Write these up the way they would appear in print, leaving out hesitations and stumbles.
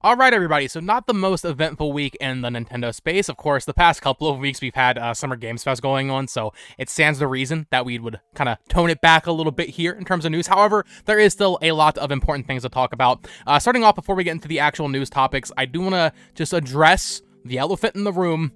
Alright everybody, so not the most eventful week in the Nintendo space. Of course, the past couple of weeks we've had Summer Games Fest going on, so it stands to reason that we would kind of tone it back a little bit here in terms of news. However, there is still a lot of important things to talk about. Starting off, before we get into the actual news topics, I do want to just address the elephant in the room,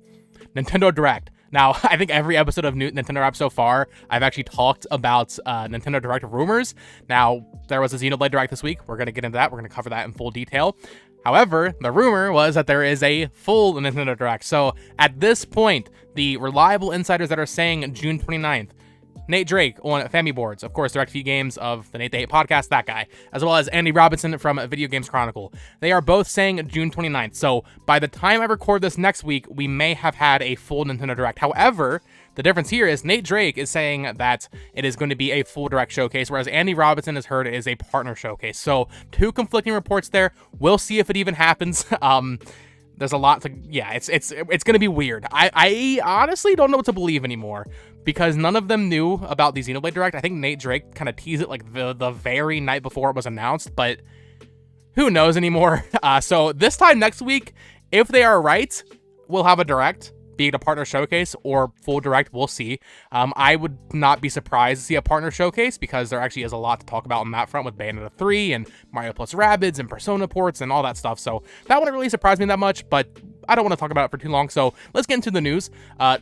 Nintendo Direct. Now, I think every episode of Nintendo Rap so far, I've actually talked about Nintendo Direct rumors. Now, there was a Xenoblade Direct this week. We're going to get into that. We're going to cover that in full detail. However, the rumor was that there is a full Nintendo Direct. So, at this point, the reliable insiders that are saying June 29th, Nate Drake on Family Boards, of course, DirectV Games of the Nate the Hate podcast, that guy, as well as Andy Robinson from Video Games Chronicle. They are both saying June 29th. So, by the time I record this next week, we may have had a full Nintendo Direct. However, the difference here is Nate Drake is saying that it is going to be a full Direct showcase, whereas Andy Robinson has heard it is a partner showcase. So, two conflicting reports there. We'll see if it even happens. There's a lot to, it's going to be weird. I honestly don't know what to believe anymore, because none of them knew about the Xenoblade Direct. I think Nate Drake kind of teased it like the very night before it was announced, but who knows anymore. So this time next week, if they are right, we'll have a Direct, be it a partner showcase or full Direct, we'll see. I would not be surprised to see a partner showcase, because there actually is a lot to talk about on that front with Bayonetta 3 and Mario plus Rabbids and Persona ports and all that stuff. So that wouldn't really surprise me that much, but I don't want to talk about it for too long, so let's get into the news.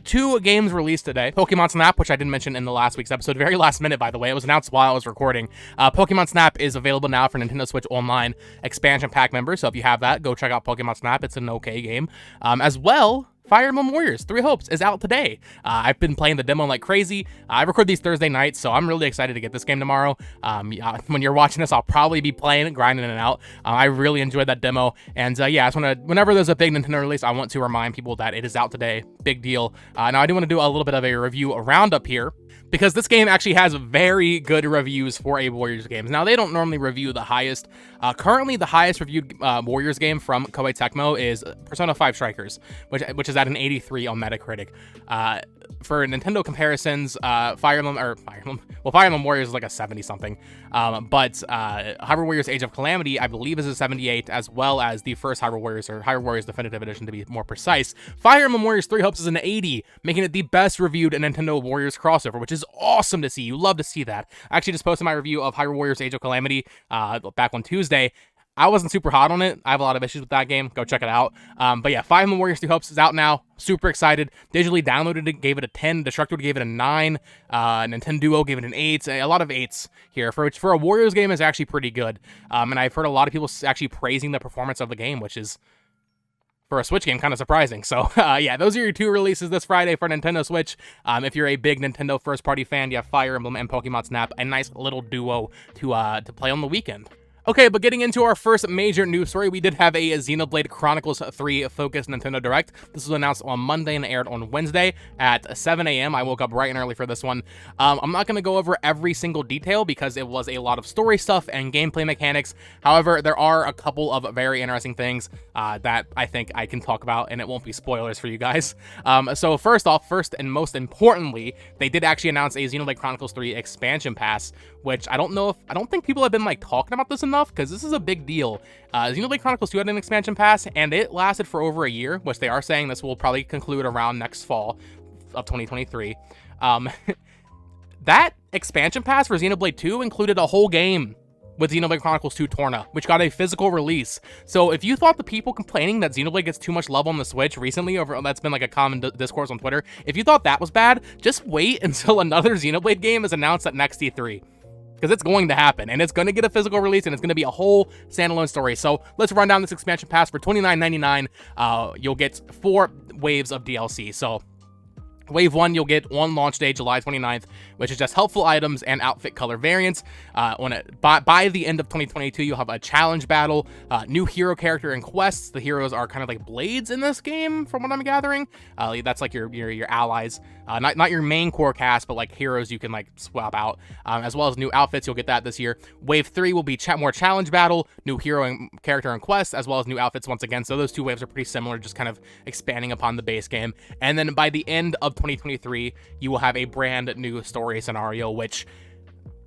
Two games released today. Pokemon Snap, which I didn't mention in the last week's episode, very last minute, by the way. It was announced while I was recording. Pokemon Snap is available now for Nintendo Switch Online expansion pack members, so if you have that, go check out Pokemon Snap. It's an okay game. As well, Fire Emblem Warriors 3 Hopes is out today. I've been playing the demo like crazy. I record these Thursday nights, so I'm really excited to get this game tomorrow. When you're watching this, I'll probably be playing it, grinding it out. I really enjoyed that demo, and yeah, I just want to, whenever there's a big Nintendo release, I want to remind people that it is out today. Big deal. Now, I do want to do a little bit of a review Roundup here, because this game actually has very good reviews for a Warriors game. Now, they don't normally review the highest. Currently, the highest reviewed Warriors game from Koei Tecmo is Persona 5 Strikers, which is at an 83 on Metacritic. For Nintendo comparisons, Fire Emblem Warriors is like a 70-something. But Hyrule Warriors Age of Calamity, I believe, is a 78, as well as the first Hyrule Warriors, or Hyrule Warriors Definitive Edition to be more precise. Fire Emblem Warriors 3 Hopes is an 80, making it the best reviewed Nintendo Warriors crossover, which is awesome to see. You love to see that. I actually just posted my review of Hyrule Warriors Age of Calamity back on Tuesday. I wasn't super hot on it. I have a lot of issues with that game. Go check it out. But yeah, Fire Emblem Warriors 3 Hopes is out now. Super excited. Digitally downloaded it, gave it a 10. Destructoid gave it a 9. Nintendo gave it an 8. A lot of 8s here, for a Warriors game is actually pretty good. And I've heard a lot of people actually praising the performance of the game, which is, for a Switch game, kind of surprising. So yeah, those are your two releases this Friday for Nintendo Switch. If you're a big Nintendo first-party fan, you have Fire Emblem and Pokemon Snap, a nice little duo to play on the weekend. Okay, but getting into our first major news story, we did have a Xenoblade Chronicles 3 focused Nintendo Direct. This was announced on Monday and aired on Wednesday at 7 a.m. I woke up bright and early for this one. I'm not going to go over every single detail, because it was a lot of story stuff and gameplay mechanics. However, there are a couple of very interesting things that I think I can talk about, and it won't be spoilers for you guys. So first and most importantly, they did actually announce a Xenoblade Chronicles 3 expansion pass, which I don't think people have been like talking about this enough, because this is a big deal. Xenoblade Chronicles 2 had an expansion pass, and it lasted for over a year, which they are saying this will probably conclude around next fall of 2023. That expansion pass for Xenoblade 2 included a whole game with Xenoblade Chronicles 2 Torna, which got a physical release. So if you thought the people complaining that Xenoblade gets too much love on the Switch recently, that's been like a common discourse on Twitter, if you thought that was bad, just wait until another Xenoblade game is announced at next E3. Because it's going to happen, and it's going to get a physical release, and it's going to be a whole standalone story. So let's run down this expansion pass. For $29.99, you'll get 4 waves of DLC. So Wave 1, you'll get on launch day, July 29th, which is just helpful items and outfit color variants. By the end of 2022, you'll have a challenge battle, new hero character and quests. The heroes are kind of like blades in this game, from what I'm gathering. That's like your allies, not your main core cast, but like heroes you can like swap out, as well as new outfits. You'll get that this year. Wave 3 will be more challenge battle, new hero and character and quests, as well as new outfits once again. So those two waves are pretty similar, just kind of expanding upon the base game. And then by the end of 2023, you will have a brand new story scenario, which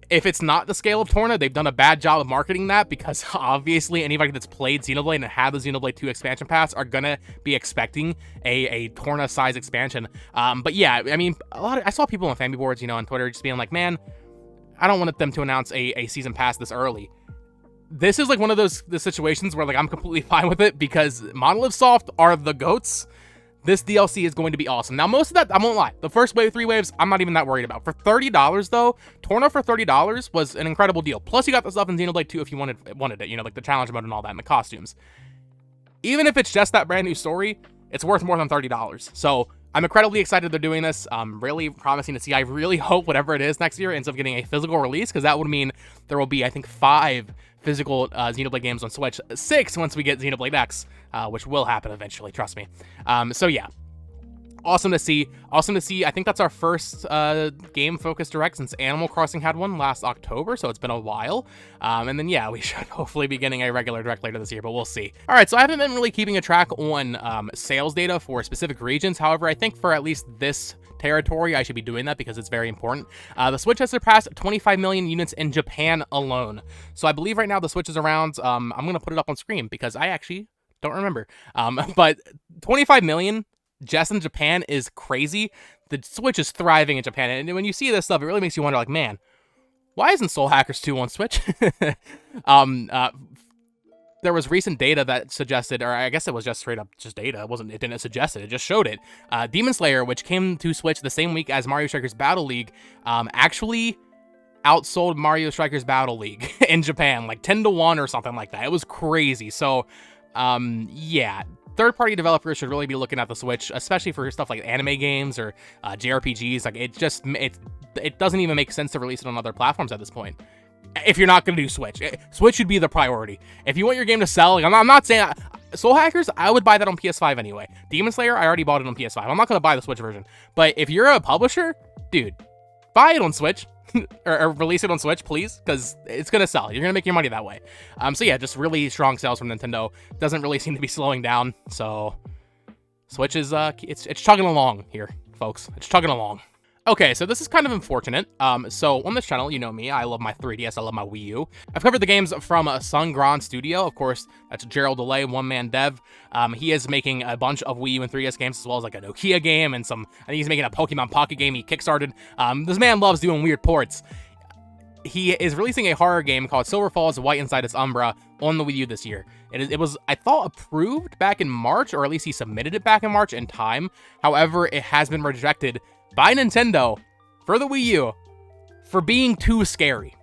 If it's not the scale of Torna, they've done a bad job of marketing that, because obviously anybody that's played Xenoblade and had the Xenoblade 2 expansion pass are gonna be expecting a Torna size expansion. But yeah, I mean, I saw people on family boards, on Twitter just being like, man, I don't want them to announce a season pass this early. This is like one of the situations where like I'm completely fine with it, because Monolith Soft are the GOATs. This DLC is going to be awesome. Now, most of that, I won't lie, the first wave, 3 waves, I'm not even that worried about. For $30, though, Torna for $30 was an incredible deal. Plus, you got the stuff in Xenoblade 2 if you wanted it, like the challenge mode and all that, and the costumes. Even if it's just that brand new story, it's worth more than $30. So, I'm incredibly excited they're doing this. I'm really promising to see. I really hope whatever it is next year ends up getting a physical release, because that would mean there will be, I think, 5 physical Xenoblade games on Switch, 6 once we get Xenoblade X, which will happen eventually, trust me. So yeah, awesome to see. I think that's our first game-focused direct since Animal Crossing had one last October, so it's been a while. And then yeah, we should hopefully be getting a regular direct later this year, but we'll see. All right, so I haven't been really keeping a track on sales data for specific regions. However, I think for at least this territory, I should be doing that because it's very important. The Switch has surpassed 25 million units in Japan alone. So I believe right now the Switch is around, I'm going to put it up on screen because I actually don't remember. But 25 million just in Japan is crazy. The Switch is thriving in Japan. And when you see this stuff, it really makes you wonder, like, man, why isn't Soul Hackers 2 on Switch? There was recent data that suggested, or I guess it was just straight up just data. It didn't suggest it. It just showed it. Demon Slayer, which came to Switch the same week as Mario Strikers Battle League, actually outsold Mario Strikers Battle League in Japan, like 10-1 or something like that. It was crazy. So, yeah. Third-party developers should really be looking at the Switch, especially for stuff like anime games or JRPGs. Like, it doesn't even make sense to release it on other platforms at this point. If you're not going to do Switch. Switch should be the priority. If you want your game to sell, like, I'm not saying... Soul Hackers, I would buy that on PS5 anyway. Demon Slayer, I already bought it on PS5. I'm not going to buy the Switch version. But if you're a publisher, dude, buy it on Switch. or release it on Switch, please, because it's going to sell. You're going to make your money that way. So yeah, just really strong sales from Nintendo. Doesn't really seem to be slowing down. So Switch is, it's chugging along here, folks. It's chugging along. Okay, so this is kind of unfortunate. So on this channel, you know me, I love my 3DS, I love my Wii U. I've covered the games from Sungron Studio. Of course, that's Gerald Delay, one-man dev. He is making a bunch of Wii U and 3DS games, as well as like a Nokia game and I think he's making a Pokemon Pocket game he kickstarted. This man loves doing weird ports. He is releasing a horror game called Silver Falls White Inside Its Umbra on the Wii U this year. It was, I thought, approved back in March, or at least he submitted it back in March in time. However, it has been rejected by Nintendo for the Wii U for being too scary.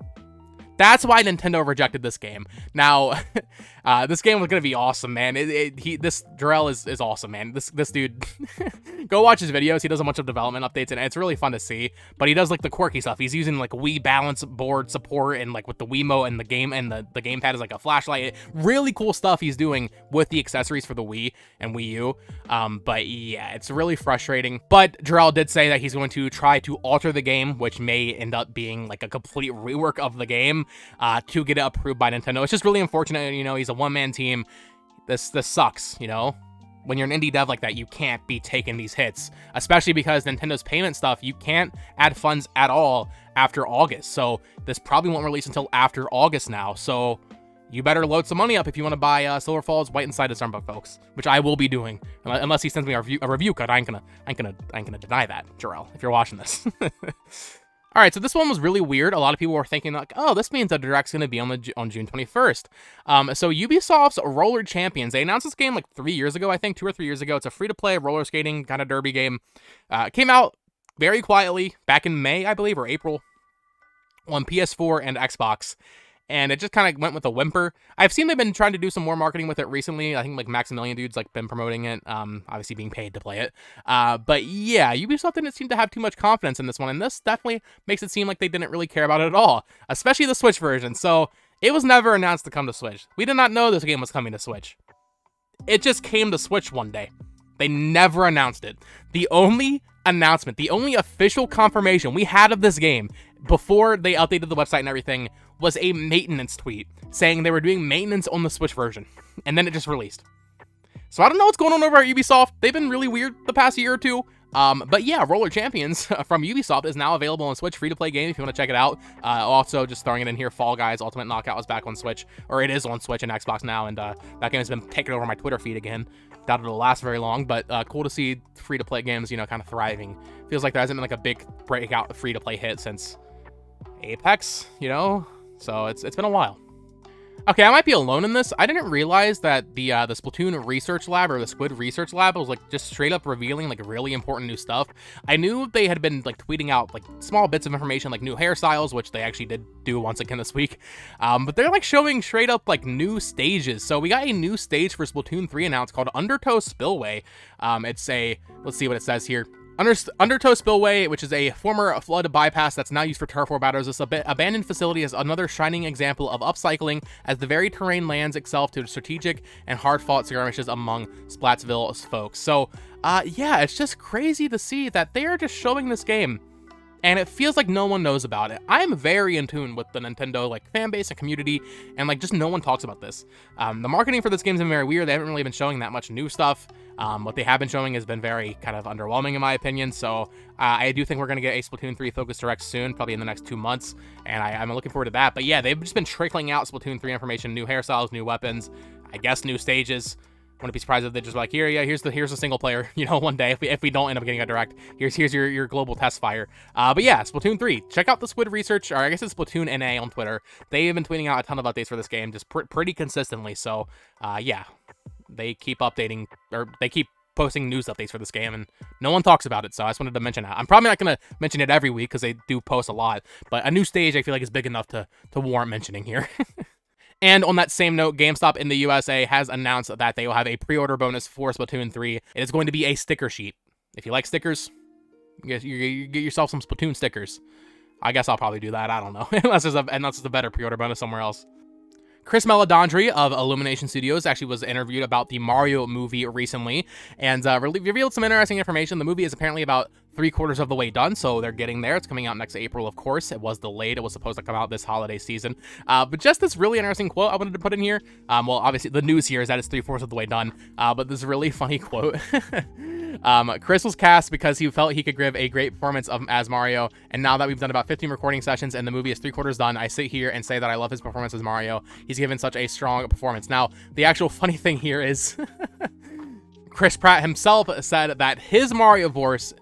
That's why Nintendo rejected this game. Now, this game was gonna be awesome, man. This Jarrell is awesome, man. This dude, go watch his videos. He does a bunch of development updates, and it's really fun to see. But he does like the quirky stuff. He's using like Wii balance board support, and like with the Wiimote and the game, and the gamepad is like a flashlight. Really cool stuff he's doing with the accessories for the Wii and Wii U. But yeah, it's really frustrating. But Jarrell did say that he's going to try to alter the game, which may end up being like a complete rework of the game, to get it approved by Nintendo. It's just really unfortunate, he's a one-man team. This sucks, When you're an indie dev like that, you can't be taking these hits, especially because Nintendo's payment stuff, you can't add funds at all after August. So this probably won't release until after August now. So you better load some money up if you want to buy Silver Falls White Inside Its Umbra, folks, which I will be doing, unless he sends me a review code. I ain't gonna deny that, Jarrell, if you're watching this. All right, so this one was really weird. A lot of people were thinking like, oh, this means the Direct's going to be on June 21st. So Ubisoft's Roller Champions, they announced this game like 3 years ago, I think, 2 or 3 years ago. It's a free-to-play roller skating kind of derby game. Came out very quietly back in May, I believe, or April, on PS4 and Xbox. And it just kind of went with a whimper. I've seen they've been trying to do some more marketing with it recently. I think like Maximilian Dude's like been promoting it, obviously being paid to play it. But yeah, Ubisoft didn't seem to have too much confidence in this one, and this definitely makes it seem like they didn't really care about it at all, especially the Switch version. So it was never announced to come to Switch. We did not know this game was coming to Switch. It just came to Switch one day. They never announced it. The only announcement, the only official confirmation we had of this game before they updated the website and everything was a maintenance tweet saying they were doing maintenance on the Switch version, and then it just released. So I don't know what's going on over at Ubisoft. They've been really weird the past year or two. But yeah, Roller Champions from Ubisoft is now available on Switch, free-to-play game if you want to check it out. Also, just throwing it in here, Fall Guys Ultimate Knockout is back on Switch, or it is on Switch and Xbox now, and that game has been taking over my Twitter feed again. Doubt it'll last very long, but cool to see free-to-play games, you know, kind of thriving. Feels like there hasn't been like a big breakout free-to-play hit since Apex, you know? So it's been a while. Okay, I might be alone in this. I didn't realize that the Splatoon Research Lab, or the Squid Research Lab, was like just straight up revealing like really important new stuff. I knew they had been like tweeting out like small bits of information, like new hairstyles, which they actually did do once again this week. But they're like showing straight up like new stages. So we got a new stage for Splatoon 3 announced called Undertow Spillway. It's a, let's see what it says here. Undertow Spillway, which is a former flood bypass that's now used for turf war battles. This abandoned facility is another shining example of upcycling, as the very terrain lends itself to strategic and hard-fought skirmishes among Splatsville's folks. So, yeah, it's just crazy to see that they are just showing this game, and it feels like no one knows about it. I'm very in tune with the Nintendo like fan base and community, and like just no one talks about this. The marketing for this game's been very weird. They haven't really been showing that much new stuff. What they have been showing has been very kind of underwhelming in my opinion. So I do think we're gonna get a Splatoon 3 Focus Direct soon, probably in the next 2 months, and I'm looking forward to that. But yeah, they've just been trickling out Splatoon 3 information, new hairstyles, new weapons, I guess new stages. Wouldn't be surprised if they just like, here's the single player, you know, one day if we don't end up getting a direct, here's your global test fire. But yeah, Splatoon 3, check out the Squid Research, or I guess it's Splatoon NA on Twitter. They've been tweeting out a ton of updates for this game, just pretty consistently. So yeah, they keep updating, or they keep posting news updates for this game, and no one talks about it. So I just wanted to mention that. I'm probably not gonna mention it every week because they do post a lot, but a new stage I feel like is big enough to warrant mentioning here. And on that same note, GameStop in the USA has announced that they will have a pre-order bonus for Splatoon 3. It is going to be a sticker sheet. If you like stickers, you get yourself some Splatoon stickers. I guess I'll probably do that. I don't know. unless there's a better pre-order bonus somewhere else. Chris Meledandri of Illumination Studios actually was interviewed about the Mario movie recently, and revealed some interesting information. The movie is apparently about 3/4 of the way done, so they're getting there. It's coming out next April, of course. It was delayed. It was supposed to come out this holiday season. But just this really interesting quote I wanted to put in here. Well, obviously, the news here is that it's 3/4 of the way done, but this really funny quote. Chris was cast because he felt he could give a great performance as Mario, and now that we've done about 15 recording sessions and the movie is 3/4 done, I sit here and say that I love his performance as Mario. He's given such a strong performance. Now, the actual funny thing here is Chris Pratt himself said that his Mario voice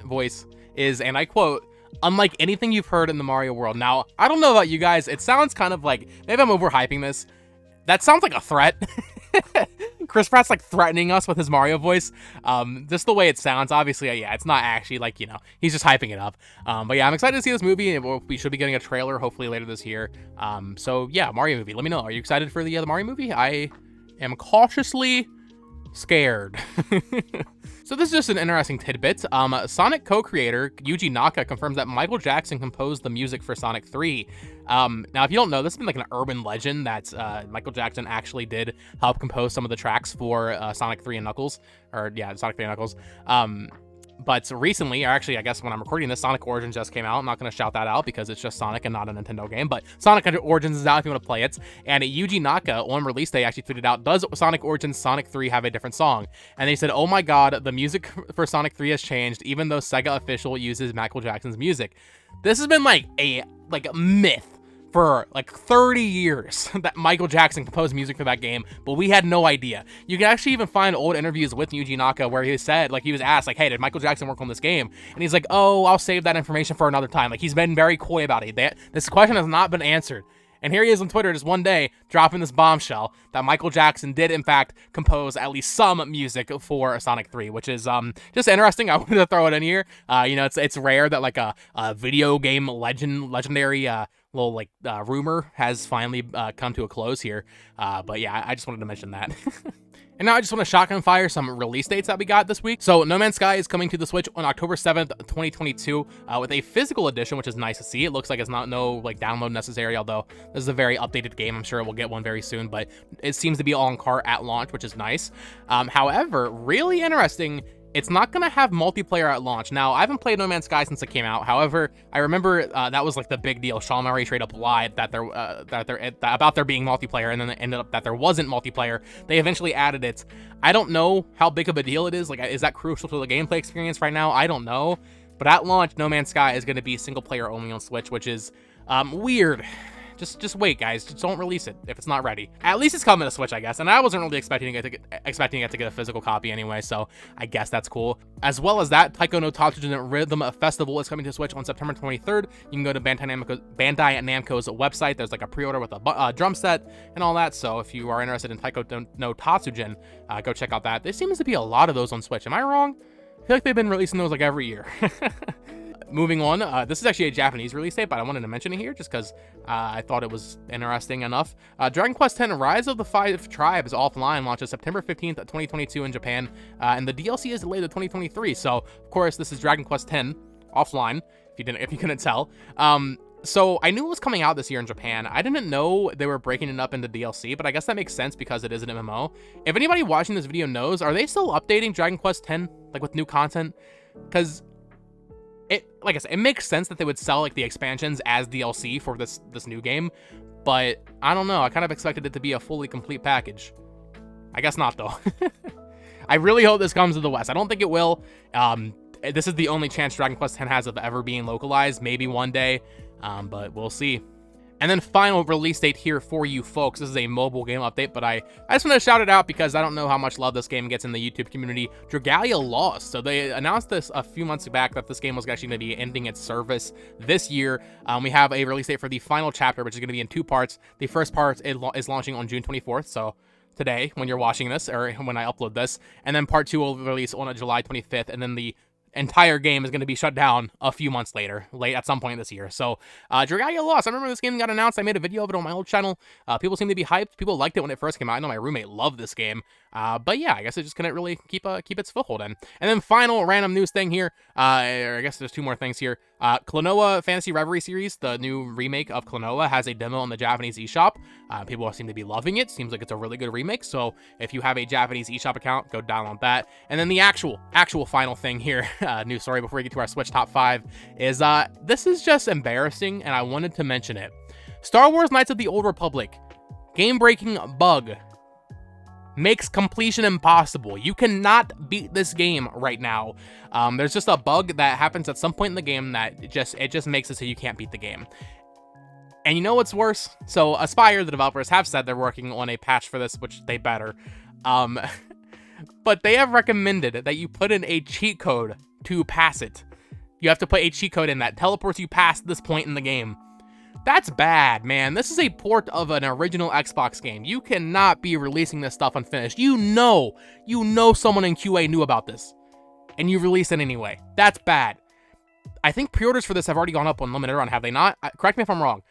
is, and I quote, unlike anything you've heard in the Mario world. Now, I don't know about you guys, it sounds kind of like, maybe I'm overhyping this. That sounds like a threat. Chris Pratt's like threatening us with his Mario voice. Just the way it sounds. Obviously, yeah, it's not actually like, you know, he's just hyping it up. But yeah, I'm excited to see this movie. We should be getting a trailer hopefully later this year. So yeah, Mario movie. Let me know. Are you excited for the Mario movie? I am cautiously scared. So this is just an interesting tidbit. Sonic co-creator Yuji Naka confirms that Michael Jackson composed the music for Sonic 3. Now, if you don't know, this has been like an urban legend that Michael Jackson actually did help compose some of the tracks for Sonic 3 and Knuckles. Or yeah, Sonic 3 and Knuckles. But recently, or actually, I guess when I'm recording this, Sonic Origins just came out. I'm not going to shout that out because it's just Sonic and not a Nintendo game. But Sonic Origins is out if you want to play it. And Yuji Naka, on release day, actually tweeted out, does Sonic Origins Sonic 3 have a different song? And they said, oh my god, the music for Sonic 3 has changed, even though Sega official uses Michael Jackson's music. This has been like a myth for like 30 years that Michael Jackson composed music for that game, but we had no idea. You can actually even find old interviews with Yuji Naka where he said, like, he was asked, like, hey, did Michael Jackson work on this game? And he's like, oh, I'll save that information for another time. Like, he's been very coy about it. This question has not been answered. And here he is on Twitter just one day dropping this bombshell that Michael Jackson did, in fact, compose at least some music for Sonic 3, which is just interesting. I wanted to throw it in here. You know, it's rare that, like, a video game legendary little, like, rumor has finally come to a close here. But yeah, I just wanted to mention that. And now I just want to shotgun fire some release dates that we got this week. So No Man's Sky is coming to the Switch on October 7th, 2022, with a physical edition, which is nice to see. It looks like it's no like download necessary, although this is a very updated game. I'm sure we'll get one very soon, but it seems to be on cart at launch, which is nice. However, really interesting It's not gonna have multiplayer at launch. Now, I haven't played No Man's Sky since it came out. However, I remember that was like the big deal. Sean Murray straight up lied that about there being multiplayer, and then it ended up that there wasn't multiplayer. They eventually added it. I don't know how big of a deal it is. Like, is that crucial to the gameplay experience right now? I don't know. But at launch, No Man's Sky is going to be single player only on Switch, which is weird. Just wait, guys. Just don't release it if it's not ready. At least it's coming to Switch, I guess. And I wasn't really expecting it to get a physical copy anyway, so I guess that's cool. As well as that, Taiko no Tatsujin Rhythm Festival is coming to Switch on September 23rd. You can go to Bandai Namco's website. There's like a pre-order with a drum set and all that. So if you are interested in Taiko no Tatsujin, go check out that. There seems to be a lot of those on Switch. Am I wrong? I feel like they've been releasing those like every year. Moving on, this is actually a Japanese release date, but I wanted to mention it here just because I thought it was interesting enough. Dragon Quest X Rise of the Five Tribes Offline launches September 15th, 2022 in Japan, and the DLC is delayed to 2023. So, of course, this is Dragon Quest X Offline, if you couldn't tell. So I knew it was coming out this year in Japan. I didn't know they were breaking it up into DLC, but I guess that makes sense because it is an MMO. If anybody watching this video knows, are they still updating Dragon Quest X, like with new content? Because like I said, it makes sense that they would sell like the expansions as DLC for this new game, but I don't know. I kind of expected it to be a fully complete package. I guess not though. I really hope this comes to the West. I don't think it will. This is the only chance Dragon Quest X has of ever being localized. Maybe one day, but we'll see. And then final release date here for you folks. This is a mobile game update, but I just want to shout it out because I don't know how much love this game gets in the YouTube community. Dragalia lost. So they announced this a few months back that this game was actually going to be ending its service this year. We have a release date for the final chapter, which is going to be in 2 parts. The first part is launching on June 24th, so today when you're watching this, or when I upload this. And then part 2 will release on July 25th, and then the entire game is going to be shut down a few months later, late at some point this year. So Dragalia lost. I remember this game got announced. I made a video of it on my old channel. People seem to be hyped. People liked it when it first came out. I know my roommate loved this game. But yeah, I guess it just couldn't really keep its foothold in. And then final random news thing here. Or I guess there's 2 more things here. Klonoa Fantasy Reverie series, the new remake of Klonoa, has a demo on the Japanese eShop. People seem to be loving it. Seems like it's a really good remake. So if you have a Japanese eShop account, go download that. And then the actual final thing here, news story before we get to our Switch top 5, is this is just embarrassing, and I wanted to mention it. Star Wars Knights of the Old Republic, game-breaking bug makes completion impossible. You cannot beat this game right now. There's just a bug that happens at some point in the game that it just makes it so you can't beat the game. And you know what's worse? So Aspyr, the developers, have said they're working on a patch for this, which they better. But they have recommended that you put in a cheat code to pass it. You have to put a cheat code in that teleports you past this point in the game. That's bad, man. This is a port of an original Xbox game. You cannot be releasing this stuff unfinished. You know someone in QA knew about this, and you release it anyway. That's bad. I think pre-orders for this have already gone up on Limited Run, have they not? Correct me if I'm wrong.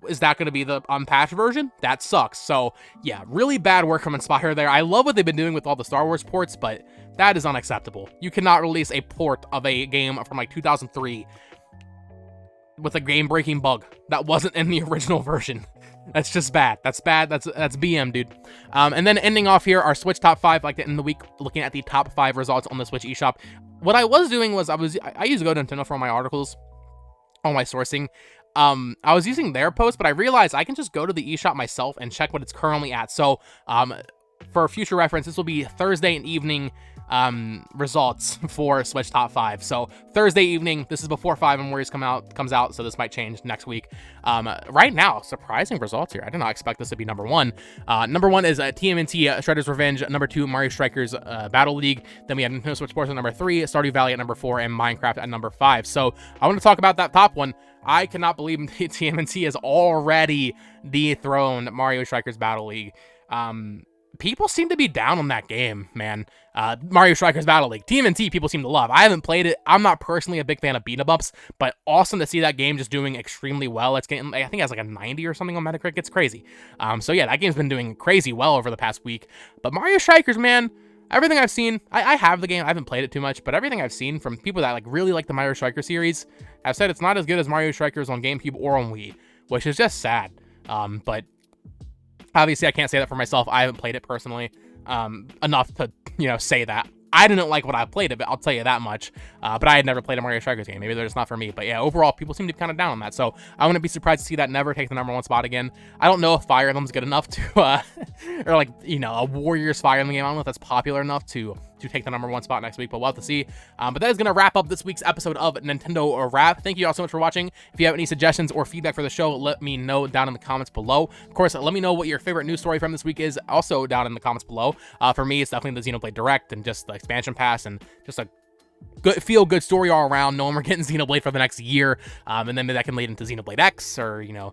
Is that going to be the unpatched version? That sucks. So, yeah, really bad work from Aspyr there. I love what they've been doing with all the Star Wars ports, but that is unacceptable. You cannot release a port of a game from like 2003 with a game-breaking bug that wasn't in the original version. That's just bad. That's bad. That's BM, dude. And then ending off here, our Switch top 5, like to end the week looking at the top 5 results on the Switch eShop. What I was doing was I used to go to Nintendo for all my articles, all my sourcing. I was using their post, but I realized I can just go to the eShop myself and check what it's currently at. So, for future reference, this will be Thursday evening results for Switch top 5. So Thursday evening, this is before 5 and Warriors comes out, so this might change next week. Right now, surprising results here. I did not expect this to be number 1. Number 1 is TMNT Shredder's Revenge. Number 2, Mario Strikers Battle League. Then we have Nintendo Switch Sports at number 3, Stardew Valley at number 4, and Minecraft at number 5. So I want to talk about that top one. I cannot believe TMNT has already dethroned Mario Strikers Battle League. People seem to be down on that game, man. Mario Strikers Battle League. TMNT people seem to love. I haven't played it. I'm not personally a big fan of beat-em-ups, but awesome to see that game just doing extremely well. It's getting, I think it has like a 90 or something on Metacritic. It's crazy. So yeah, that game's been doing crazy well over the past week. But Mario Strikers, man, everything I've seen, I have the game. I haven't played it too much, but everything I've seen from people that like really like the Mario Strikers series have said it's not as good as Mario Strikers on GameCube or on Wii, which is just sad. But obviously I can't say that for myself. I haven't played it personally enough to, say that. I didn't like what I played of it, I'll tell you that much. But I had never played a Mario Strikers game. Maybe they're just not for me. But yeah, overall, people seem to be kind of down on that. So I wouldn't be surprised to see that never take the #1 spot again. I don't know if Fire Emblem's good enough to, or like, you know, a Warriors Fire Emblem game. I don't know if that's popular enough to take the #1 spot next week, but we'll have to see. But that is going to wrap up this week's episode of Nintendo Wrap. Thank you all so much for watching. If you have any suggestions or feedback for the show, let me know down in the comments below. Of course, let me know what your favorite news story from this week is, also down in the comments below. For me, it's definitely the Xenoblade Direct and just the expansion pass and just a good story all around, knowing we're getting Xenoblade for the next year, and then that can lead into Xenoblade X or, you know,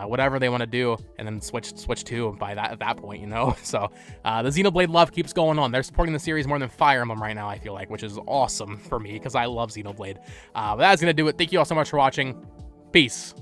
whatever they want to do, and then switch to by at that point, you know. So the Xenoblade love keeps going on. They're supporting the series more than Fire Emblem right now, I feel like, which is awesome for me because I love Xenoblade. But that's gonna do it. Thank you all so much for watching. Peace.